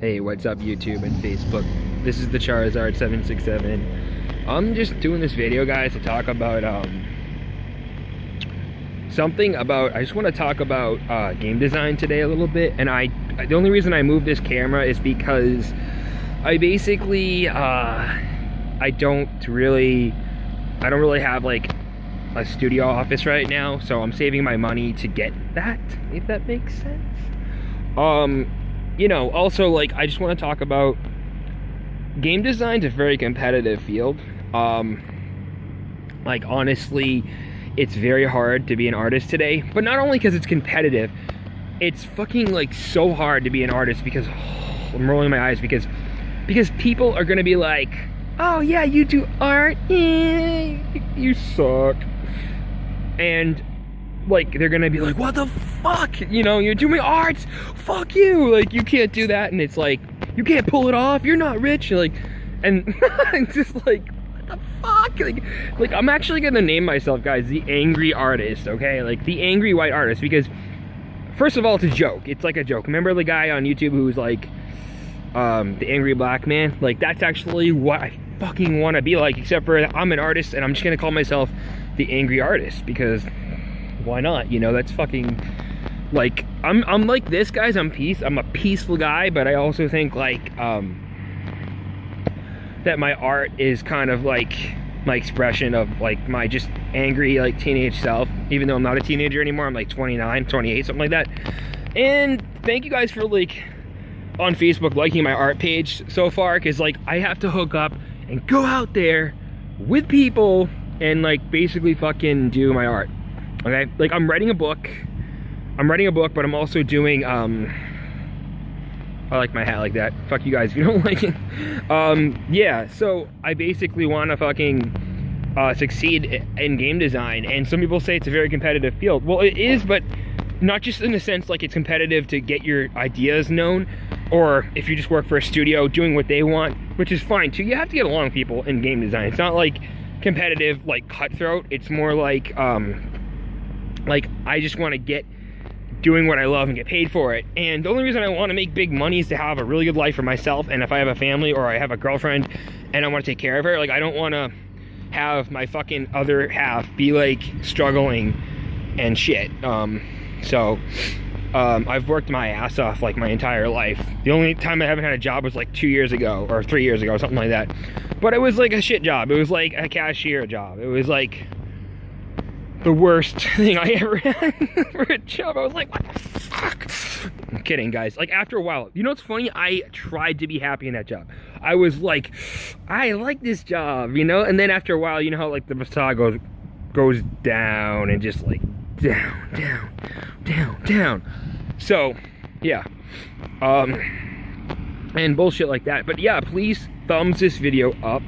Hey, what's up YouTube and Facebook? This is the Charizard767. I'm just doing this video, guys, to talk about I just want to talk about game design today a little bit. And the only reason I moved this camera is because I basically I don't really have like a studio office right now, so I'm saving my money to get that, if that makes sense. You know, also, like, I just want to talk about game design's a very competitive field. Like, honestly, it's very hard to be an artist today, but not only because it's competitive, it's fucking, like, so hard to be an artist because I'm rolling my eyes because people are gonna be like, oh yeah, you do art, you suck. And like, they're gonna be like, what the fuck, you know, you're doing art, fuck you, like, you can't do that. And it's like, you can't pull it off, you're not rich, like, and it's just like, what the fuck, like I'm actually gonna name myself, guys, the angry artist, okay, like the angry white artist, because first of all, it's a joke, it's like a joke. Remember the guy on YouTube who's like, the angry black man? Like, that's actually what I fucking want to be like, except for I'm an artist and I'm just gonna call myself the angry artist, because why not, you know? That's fucking, like, I'm like this, guys. I'm a peaceful guy, but I also think like that my art is kind of like my expression of like my just angry, like, teenage self, even though I'm not a teenager anymore. I'm like 29, 28, something like that. And thank you guys for, like, on Facebook, liking my art page so far, because like I have to hook up and go out there with people and like basically fucking do my art. Okay, like I'm writing a book, but I'm also doing I like my hat like that, fuck you guys if you don't like it. Yeah, so I basically want to fucking succeed in game design, and some people say it's a very competitive field. Well, it is, but not just in the sense like it's competitive to get your ideas known, or if you just work for a studio doing what they want, which is fine too. You have to get along with people in game design. It's not like competitive, like cutthroat. It's more like I just want to get doing what I love and get paid for it. And the only reason I want to make big money is to have a really good life for myself, and if I have a family or I have a girlfriend and I want to take care of her, like, I don't want to have my fucking other half be like struggling and shit. I've worked my ass off like my entire life. The only time I haven't had a job was like 2 years ago or 3 years ago, something like that. But it was like a shit job. It was like a cashier job. It was like the worst thing I ever had for a job. I was like, what the fuck? I'm kidding, guys. Like, after a while, you know what's funny? I tried to be happy in that job. I was like, I like this job, you know? And then after a while, you know how like the facade goes down and just like down. So, yeah. And bullshit like that. But yeah, please thumbs this video up.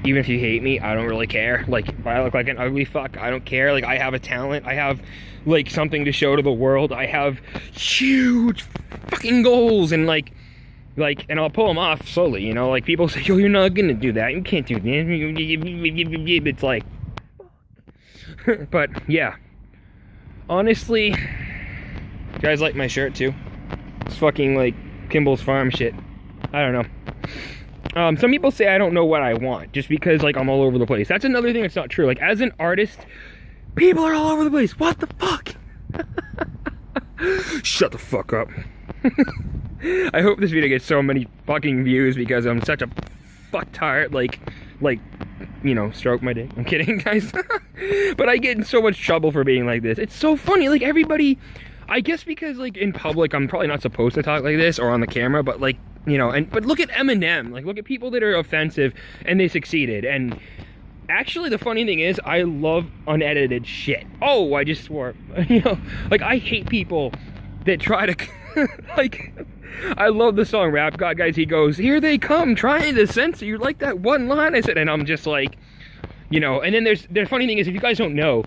Even if you hate me, I don't really care. Like, if I look like an ugly fuck, I don't care. Like, I have a talent. I have, like, something to show to the world. I have huge fucking goals, and and I'll pull them off slowly, you know? Like, people say, yo, you're not gonna do that. You can't do that. It's like, but, yeah. Honestly, you guys like my shirt, too? It's fucking, like, Kimball's Farm shit. I don't know. Some people say I don't know what I want just because, like, I'm all over the place. That's another thing that's not true. Like, as an artist, people are all over the place. What the fuck? Shut the fuck up. I hope this video gets so many fucking views because I'm such a fucktard, like, you know, stroke my dick. I'm kidding, guys. But I get in so much trouble for being like this. It's so funny. Like, everybody, I guess because, like, in public, I'm probably not supposed to talk like this or on the camera, but, like, you know, but look at Eminem. Like, look at people that are offensive and they succeeded. And actually, the funny thing is, I love unedited shit. Oh, I just swore. You know, like, I hate people that try to, like, I love the song Rap God, guys. He goes, here they come trying to censor you, like that one line I said. And I'm just like, you know, and then the funny thing is, if you guys don't know,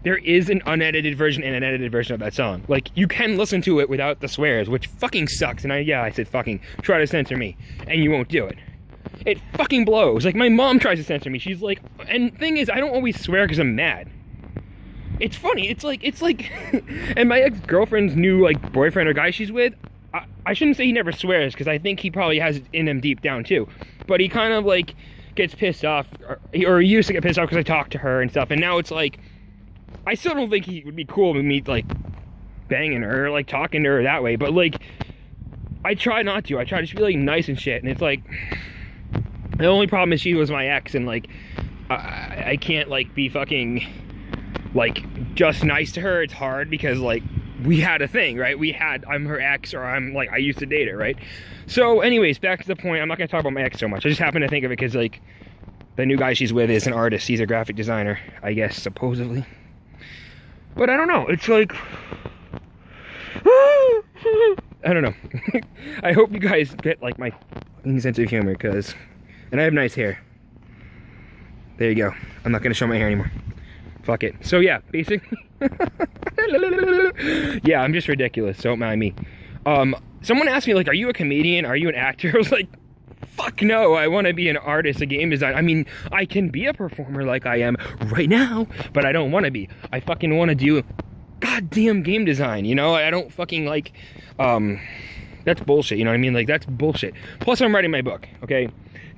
there is an unedited version and an edited version of that song. Like, you can listen to it without the swears, which fucking sucks. And I said fucking, try to censor me, and you won't do it. It fucking blows. Like, my mom tries to censor me. She's like, and thing is, I don't always swear because I'm mad. It's funny. It's like, and my ex-girlfriend's new, like, boyfriend or guy she's with, I shouldn't say he never swears, because I think he probably has it in him deep down too, but he kind of like gets pissed off, or he used to get pissed off because I talked to her and stuff, and now it's like, I still don't think he would be cool with me like banging her or like talking to her that way, but like I try not to. I try to just be like nice and shit, and it's like, the only problem is she was my ex, and like I can't like be fucking like just nice to her. It's hard because like we had a thing, right? I'm her ex, or I'm like, I used to date her, right? So anyways, back to the point. I'm not gonna talk about my ex so much. I just happen to think of it because like the new guy she's with is an artist. He's a graphic designer, I guess, supposedly. But I don't know. It's like, I don't know. I hope you guys get like my sense of humor, because, and I have nice hair. There you go. I'm not gonna show my hair anymore. Fuck it. So yeah, basically, yeah, I'm just ridiculous. Don't mind me. Someone asked me like, "Are you a comedian? Are you an actor?" I was like, "Fuck no! I want to be an artist, a game designer. I mean, I can be a performer like I am right now, but I don't want to be. I fucking want to do goddamn game design. You know, I don't fucking like. That's bullshit. You know what I mean? Like that's bullshit. Plus, I'm writing my book. Okay,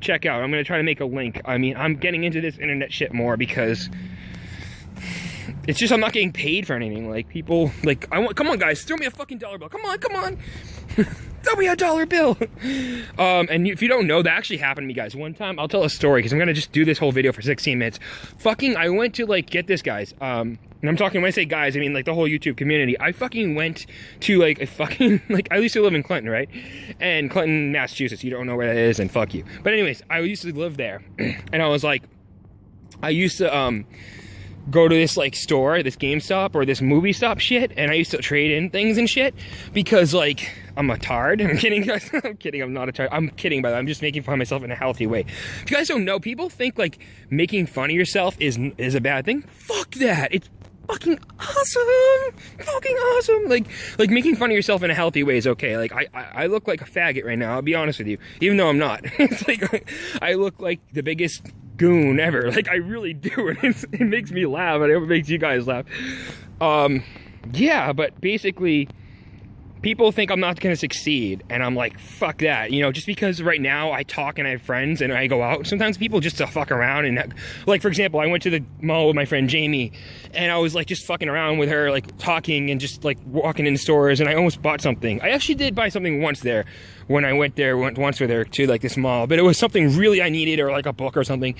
check out. I'm gonna try to make a link. I mean, I'm getting into this internet shit more because it's just I'm not getting paid for anything. Like people, like come on guys, throw me a fucking $1 bill. Come on, throw me a $1 bill. And if you don't know, that actually happened to me, guys. One time, I'll tell a story because I'm gonna just do this whole video for 16 minutes. Fucking, I went to like get this, guys. And I'm talking, when I say guys, I mean like the whole YouTube community. I fucking went to like a fucking, like, I used to live in Clinton, right? And Clinton, Massachusetts, you don't know where that is, and fuck you. But anyways, I used to live there. And I was like, I used to go to this like store, this GameStop or this movie stop shit, and I used to trade in things and shit because like I'm a tard. I'm kidding, guys. I'm kidding. I'm not a tard. I'm kidding, by the way. I'm just making fun of myself in a healthy way. If you guys don't know, people think like making fun of yourself is a bad thing. Fuck that. It's fucking awesome. Fucking awesome. Like making fun of yourself in a healthy way is okay. Like I look like a faggot right now, I'll be honest with you, even though I'm not. It's like I look like the biggest goon ever. Like I really do, and it makes me laugh, and it makes you guys laugh. Yeah, but basically people think I'm not gonna succeed, and I'm like, fuck that, you know, just because right now I talk and I have friends and I go out, sometimes people just to fuck around, and like, for example, I went to the mall with my friend Jamie, and I was like just fucking around with her, like talking and just like walking in stores, and I almost bought something. I actually did buy something once there, when I went once with her to like this mall, but it was something really I needed, or like a book or something.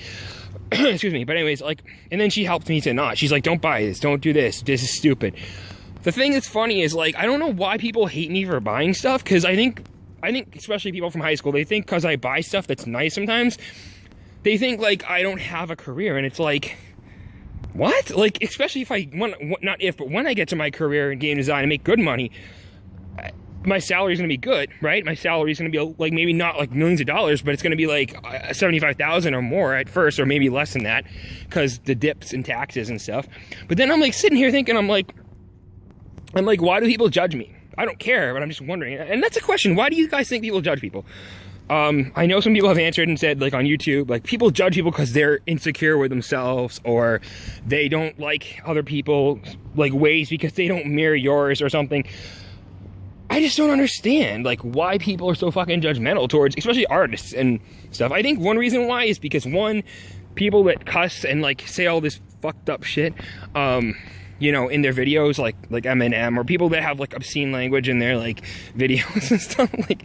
Excuse me. But anyways, like, and then she helped me to not. She's like, don't buy this, don't do this, this is stupid. The thing that's funny is, like, I don't know why people hate me for buying stuff, because I think especially people from high school, they think because I buy stuff that's nice sometimes, they think like I don't have a career, and it's like, what? Like, especially if not if, but when I get to my career in game design and make good money, my salary is going to be good, right? My salary is going to be like, maybe not like millions of dollars, but it's going to be like 75,000 or more at first, or maybe less than that, because the dips and taxes and stuff. But then I'm like sitting here thinking, I'm like, why do people judge me? I don't care, but I'm just wondering. And that's a question. Why do you guys think people judge people? I know some people have answered and said, like on YouTube, like people judge people because they're insecure with themselves, or they don't like other people like ways because they don't mirror yours or something. I just don't understand like why people are so fucking judgmental towards, especially artists and stuff. I think one reason why is because, one, people that cuss and like say all this fucked up shit, you know, in their videos, like Eminem, or people that have like obscene language in their like videos and stuff, like,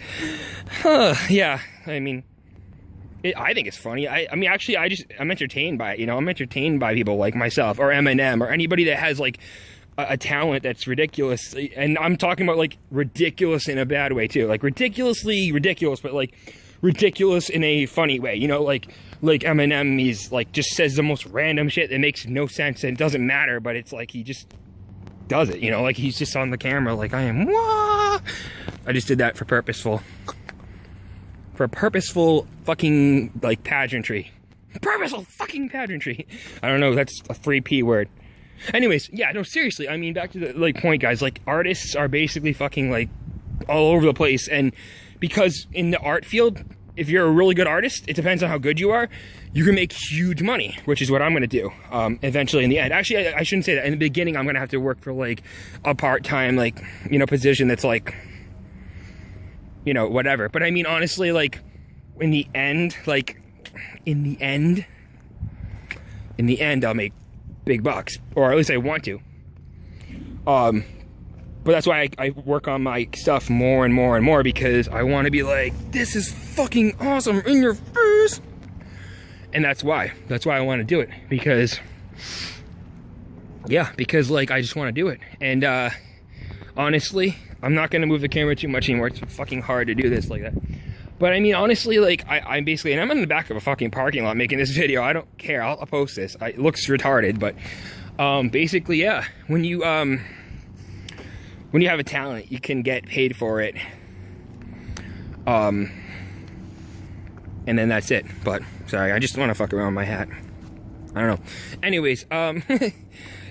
yeah, I mean, I think it's funny. I mean, actually, I'm entertained by it, you know. I'm entertained by people like myself, or Eminem, or anybody that has like a talent that's ridiculous. And I'm talking about like ridiculous in a bad way too, like ridiculously ridiculous, but like ridiculous in a funny way, you know, like Eminem, he's like just says the most random shit that makes no sense and it doesn't matter, but it's like he just does it, you know, like he's just on the camera like, I am, wah! I just did that for purposeful fucking like pageantry. Purposeful fucking pageantry. I don't know, that's a free P word. Anyways, yeah, no, seriously, I mean, back to the like point, guys, like artists are basically fucking like all over the place, and because in the art field, if you're a really good artist, it depends on how good you are, you can make huge money, which is what I'm gonna do eventually in the end. Actually, I shouldn't say that. In the beginning, I'm gonna have to work for like a part-time, like, you know, position that's like you know, whatever. But I mean, honestly, like, in the end, I'll make big bucks, or at least I want to. But that's why I work on my stuff more and more and more, because I want to be like, this is fucking awesome in your face. And that's why I want to do it, because, yeah, because like, I just want to do it. And honestly, I'm not going to move the camera too much anymore. It's fucking hard to do this like that. But I mean, honestly, like, I'm basically, and I'm in the back of a fucking parking lot making this video. I don't care. I'll post this. It looks retarded, but basically, yeah. When you have a talent, you can get paid for it. And then that's it. But sorry, I just want to fuck around with my hat. I don't know. Anyways,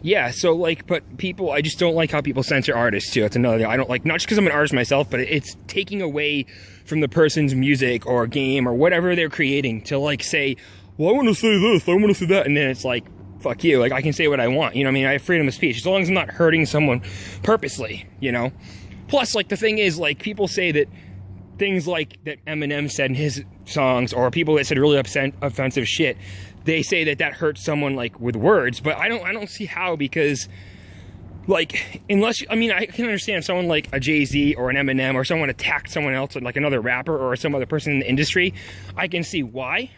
yeah, so like, but people, I just don't like how people censor artists too. That's another thing I don't like, not just because I'm an artist myself, but it's taking away from the person's music or game or whatever they're creating to like say, well, I want to say this, I want to say that, and then it's like, fuck you, like I can say what I want, you know what I mean? I have freedom of speech, as long as I'm not hurting someone purposely, you know? Plus, like, the thing is, like, people say that things like that Eminem said in his songs, or people that said really offensive shit, they say that that hurts someone, like, with words, but I don't see how, because, like, unless, I mean, I can understand someone like a Jay-Z or an Eminem or someone attacked someone else, like another rapper or some other person in the industry, I can see why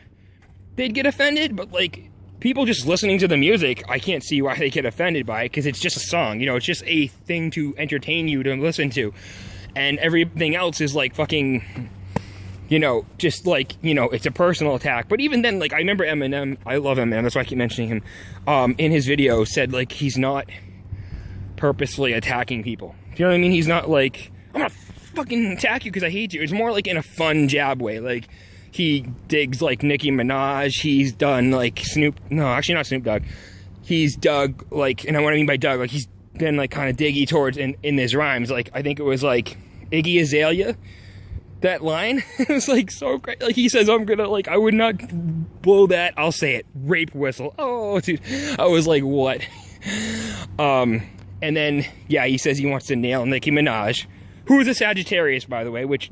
they'd get offended, but, like, people just listening to the music, I can't see why they get offended by it, because it's just a song, you know, it's just a thing to entertain you to listen to, and everything else is, like, fucking, you know, just like, you know, it's a personal attack. But even then, like, I remember Eminem, I love Eminem, that's why I keep mentioning him, in his video said, like, he's not purposefully attacking people. Do you know what I mean? He's not like, I'm gonna fucking attack you because I hate you. It's more like in a fun jab way. Like, he digs like Nicki Minaj. He's done like no, actually not Snoop Dogg. He's dug like, and what I mean by dug, like he's been like kind of diggy towards in his rhymes. Like, I think it was like Iggy Azalea, that line. It was like so great. Like, he says, I'm gonna, like, I would not blow that, I'll say it, rape whistle. Oh, dude, I was like, what? And then, yeah, he says he wants to nail Nicki Minaj, who is a Sagittarius, by the way, which,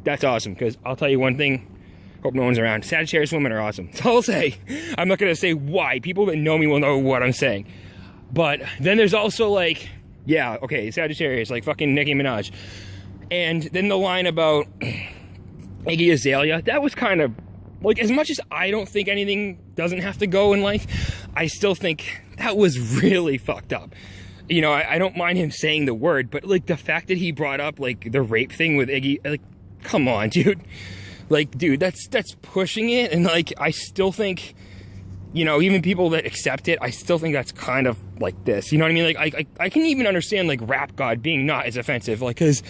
that's awesome, because I'll tell you one thing, hope no one's around, Sagittarius women are awesome. So I'll say, I'm not going to say why, people that know me will know what I'm saying. But then there's also, like, yeah, okay, Sagittarius, like fucking Nicki Minaj. And then the line about Iggy Azalea, that was kind of, like, as much as I don't think anything doesn't have to go in life, I still think that was really fucked up. You know, I don't mind him saying the word, but, like, the fact that he brought up, like, the rape thing with Iggy, like, come on, dude. Like, dude, that's pushing it, and, like, I still think, you know, even people that accept it, I still think that's kind of like this, you know what I mean? Like, I can even understand, like, Rap God being not as offensive, like, because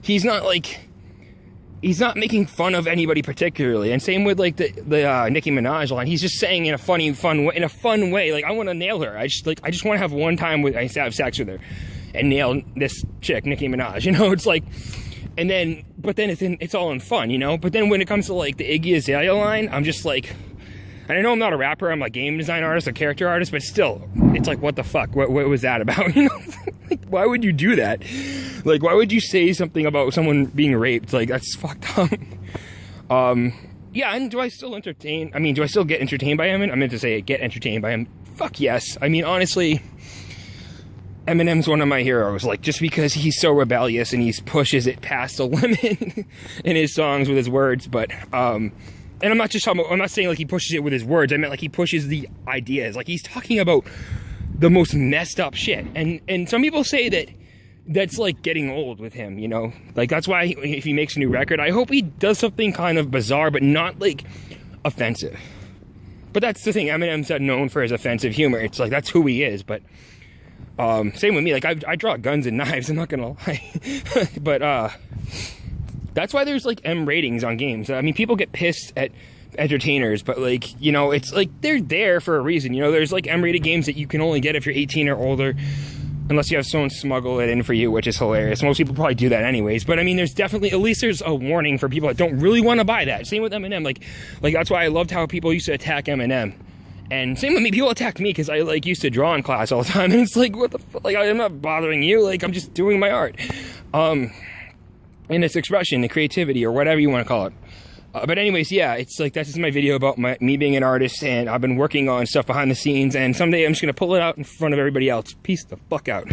he's not, like, he's not making fun of anybody particularly, and same with, like, the Nicki Minaj line. He's just saying in a fun way, like, I want to nail her. I just want to have one time with, I have sex with her, and nail this chick, Nicki Minaj. You know, it's like, and then, but then it's all in fun, you know. But then when it comes to, like, the Iggy Azalea line, I'm just like, and I know I'm not a rapper, I'm a game design artist, a character artist, but still, it's like, what the fuck? What was that about? You know, like, why would you do that? Like, why would you say something about someone being raped? Like, that's fucked up. Yeah, and do I still get entertained by him? I meant to say get entertained by him. Fuck yes. I mean, honestly, Eminem's one of my heroes. Like, just because he's so rebellious and he pushes it past the limit in his songs with his words, but, and I'm not saying like he pushes it with his words, I meant like he pushes the ideas. Like, he's talking about the most messed up shit. And some people say that's like getting old with him, you know? Like, that's why if he makes a new record, I hope he does something kind of bizarre, but not like offensive. But that's the thing, Eminem's not known for his offensive humor. It's like, that's who he is, but same with me. Like, I draw guns and knives, I'm not gonna lie. But that's why there's like M ratings on games. I mean, people get pissed at entertainers, but, like, you know, it's like they're there for a reason. You know, there's like M-rated games that you can only get if you're 18 or older, unless you have someone smuggle it in for you, which is hilarious. Most people probably do that anyways. But I mean, there's definitely, at least there's a warning for people that don't really want to buy that. Same with Eminem. Like that's why I loved how people used to attack Eminem. And same with me, people attacked me because I, like, used to draw in class all the time. And it's like, what the fuck? Like, I'm not bothering you. Like, I'm just doing my art. in its expression and creativity, or whatever you want to call it. But anyways, yeah, it's like, that's just my video about me being an artist, and I've been working on stuff behind the scenes, and someday I'm just gonna pull it out in front of everybody else. Peace the fuck out.